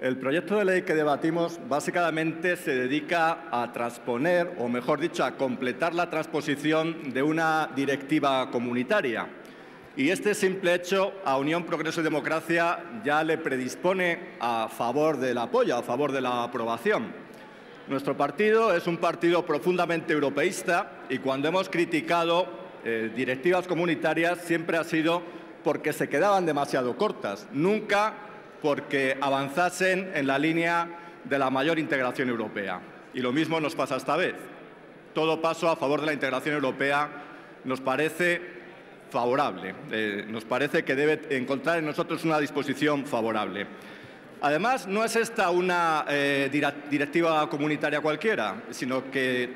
El proyecto de ley que debatimos básicamente se dedica a transponer, o mejor dicho, a completar la transposición de una directiva comunitaria. Y este simple hecho a Unión, Progreso y Democracia ya le predispone a favor del apoyo, a favor de la aprobación. Nuestro partido es un partido profundamente europeísta y cuando hemos criticado directivas comunitarias siempre ha sido porque se quedaban demasiado cortas, nunca porque avanzasen en la línea de la mayor integración europea. Y lo mismo nos pasa esta vez. Todo paso a favor de la integración europea nos parece favorable, nos parece que debe encontrar en nosotros una disposición favorable. Además, no es esta una directiva comunitaria cualquiera, sino que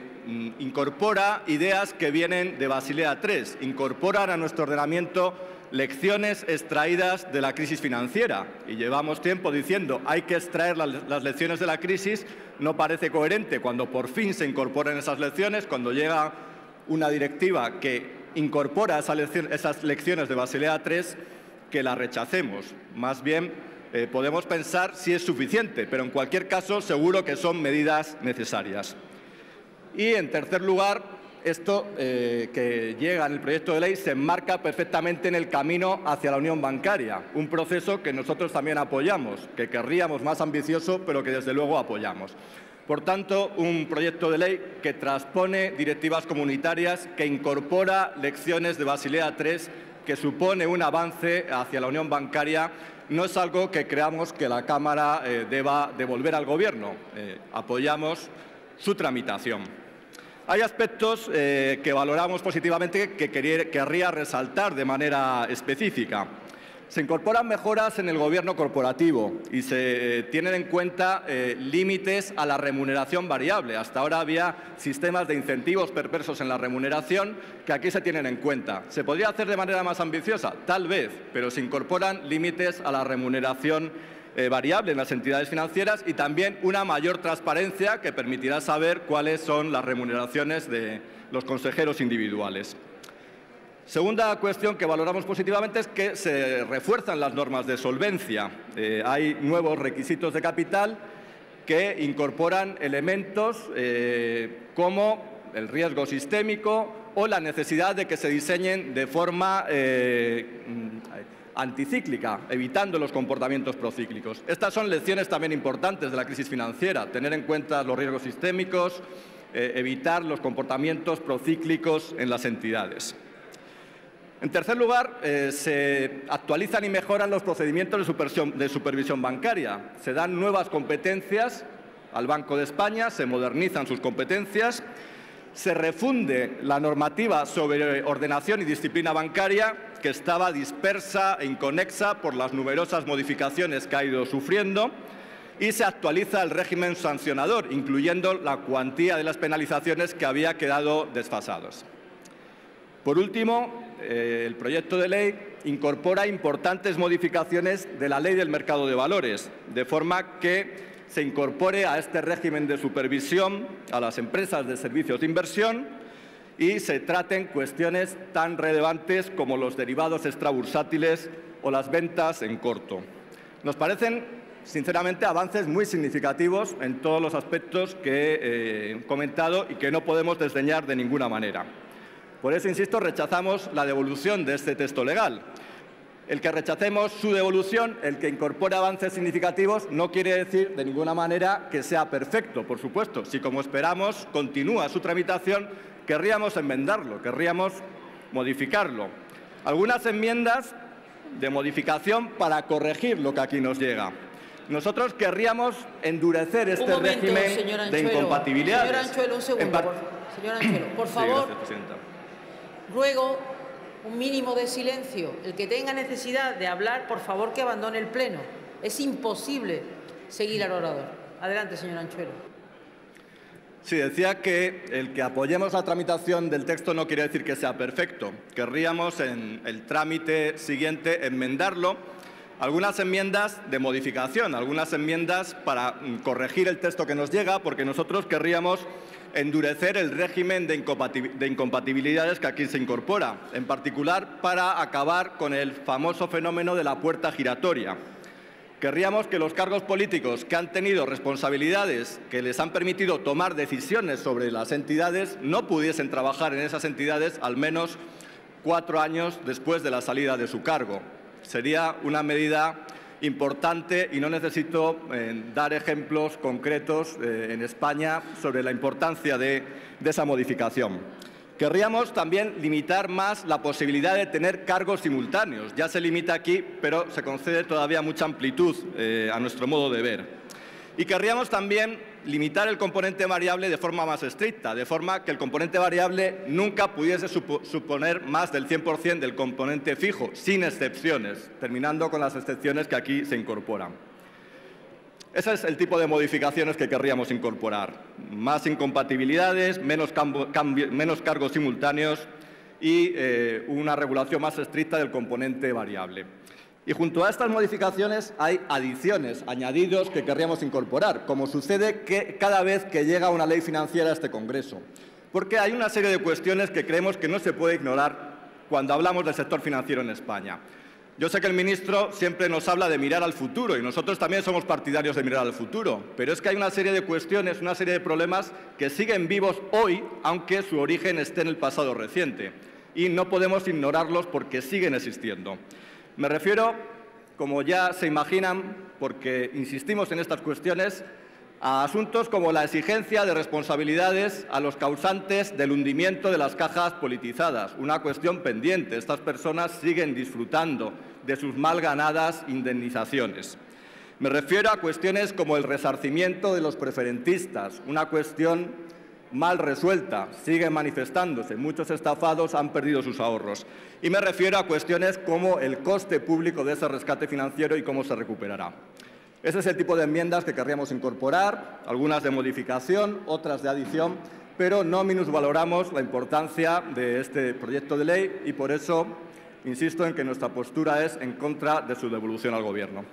incorpora ideas que vienen de Basilea III, incorporan a nuestro ordenamiento lecciones extraídas de la crisis financiera. Y llevamos tiempo diciendo hay que extraer las lecciones de la crisis. No parece coherente cuando por fin se incorporan esas lecciones, cuando llega una directiva que incorpora esas lecciones de Basilea III, que la rechacemos. Más bien, podemos pensar si es suficiente, pero en cualquier caso seguro que son medidas necesarias. Y, en tercer lugar, esto que llega en el proyecto de ley se enmarca perfectamente en el camino hacia la unión bancaria, un proceso que nosotros también apoyamos, que querríamos más ambicioso, pero que desde luego apoyamos. Por tanto, un proyecto de ley que transpone directivas comunitarias, que incorpora lecciones de Basilea III, que supone un avance hacia la unión bancaria, no es algo que creamos que la Cámara deba devolver al Gobierno. Apoyamos su tramitación. Hay aspectos que valoramos positivamente que querría resaltar de manera específica. Se incorporan mejoras en el gobierno corporativo y se tienen en cuenta límites a la remuneración variable. Hasta ahora había sistemas de incentivos perversos en la remuneración que aquí se tienen en cuenta. ¿Se podría hacer de manera más ambiciosa? Tal vez, pero se incorporan límites a la remuneración variable en las entidades financieras y también una mayor transparencia que permitirá saber cuáles son las remuneraciones de los consejeros individuales. Segunda cuestión que valoramos positivamente es que se refuerzan las normas de solvencia. Hay nuevos requisitos de capital que incorporan elementos como el riesgo sistémico o la necesidad de que se diseñen de forma anticíclica, evitando los comportamientos procíclicos. Estas son lecciones también importantes de la crisis financiera, tener en cuenta los riesgos sistémicos, evitar los comportamientos procíclicos en las entidades. En tercer lugar, se actualizan y mejoran los procedimientos de supervisión bancaria. Se dan nuevas competencias al Banco de España, se modernizan sus competencias, se refunde la normativa sobre ordenación y disciplina bancaria, que estaba dispersa e inconexa por las numerosas modificaciones que ha ido sufriendo, y se actualiza el régimen sancionador, incluyendo la cuantía de las penalizaciones que había quedado desfasados. Por último, el proyecto de ley incorpora importantes modificaciones de la Ley del Mercado de Valores, de forma que se incorpore a este régimen de supervisión a las empresas de servicios de inversión y se traten cuestiones tan relevantes como los derivados extrabursátiles o las ventas en corto. Nos parecen, sinceramente, avances muy significativos en todos los aspectos que he comentado y que no podemos desdeñar de ninguna manera. Por eso, insisto, rechazamos la devolución de este texto legal. El que rechacemos su devolución, el que incorpore avances significativos, no quiere decir de ninguna manera que sea perfecto, por supuesto. Si, como esperamos, continúa su tramitación, querríamos enmendarlo, querríamos modificarlo. Algunas enmiendas de modificación para corregir lo que aquí nos llega. Nosotros querríamos endurecer este régimen de incompatibilidades. Señor Anchuelo, un segundo. Señor Anchuelo, por favor, sí, gracias, presidenta. Ruego un mínimo de silencio. El que tenga necesidad de hablar, por favor, que abandone el pleno. Es imposible seguir al orador. Adelante, señor Anchuelo. Sí, decía que el que apoyemos la tramitación del texto no quiere decir que sea perfecto. Querríamos, en el trámite siguiente, enmendarlo. Algunas enmiendas de modificación, algunas enmiendas para corregir el texto que nos llega, porque nosotros querríamos endurecer el régimen de incompatibilidades que aquí se incorpora, en particular para acabar con el famoso fenómeno de la puerta giratoria. Querríamos que los cargos políticos que han tenido responsabilidades que les han permitido tomar decisiones sobre las entidades no pudiesen trabajar en esas entidades al menos 4 años después de la salida de su cargo. Sería una medida importante y no necesito dar ejemplos concretos en España sobre la importancia de esa modificación. Querríamos también limitar más la posibilidad de tener cargos simultáneos. Ya se limita aquí, pero se concede todavía mucha amplitud a nuestro modo de ver. Y querríamos también limitar el componente variable de forma más estricta, de forma que el componente variable nunca pudiese suponer más del 100% del componente fijo, sin excepciones, terminando con las excepciones que aquí se incorporan. Ese es el tipo de modificaciones que querríamos incorporar. Más incompatibilidades, menos cargos simultáneos y una regulación más estricta del componente variable. Y junto a estas modificaciones hay adiciones, añadidos que querríamos incorporar, como sucede cada vez que llega una ley financiera a este Congreso. Porque hay una serie de cuestiones que creemos que no se puede ignorar cuando hablamos del sector financiero en España. Yo sé que el ministro siempre nos habla de mirar al futuro y nosotros también somos partidarios de mirar al futuro, pero es que hay una serie de cuestiones, una serie de problemas que siguen vivos hoy, aunque su origen esté en el pasado reciente, y no podemos ignorarlos porque siguen existiendo. Me refiero, como ya se imaginan, porque insistimos en estas cuestiones, a asuntos como la exigencia de responsabilidades a los causantes del hundimiento de las cajas politizadas, una cuestión pendiente. Estas personas siguen disfrutando de sus mal ganadas indemnizaciones. Me refiero a cuestiones como el resarcimiento de los preferentistas, una cuestión mal resuelta, sigue manifestándose. Muchos estafados han perdido sus ahorros. Y me refiero a cuestiones como el coste público de ese rescate financiero y cómo se recuperará. Ese es el tipo de enmiendas que querríamos incorporar, algunas de modificación, otras de adición, pero no minusvaloramos la importancia de este proyecto de ley y por eso insisto en que nuestra postura es en contra de su devolución al Gobierno.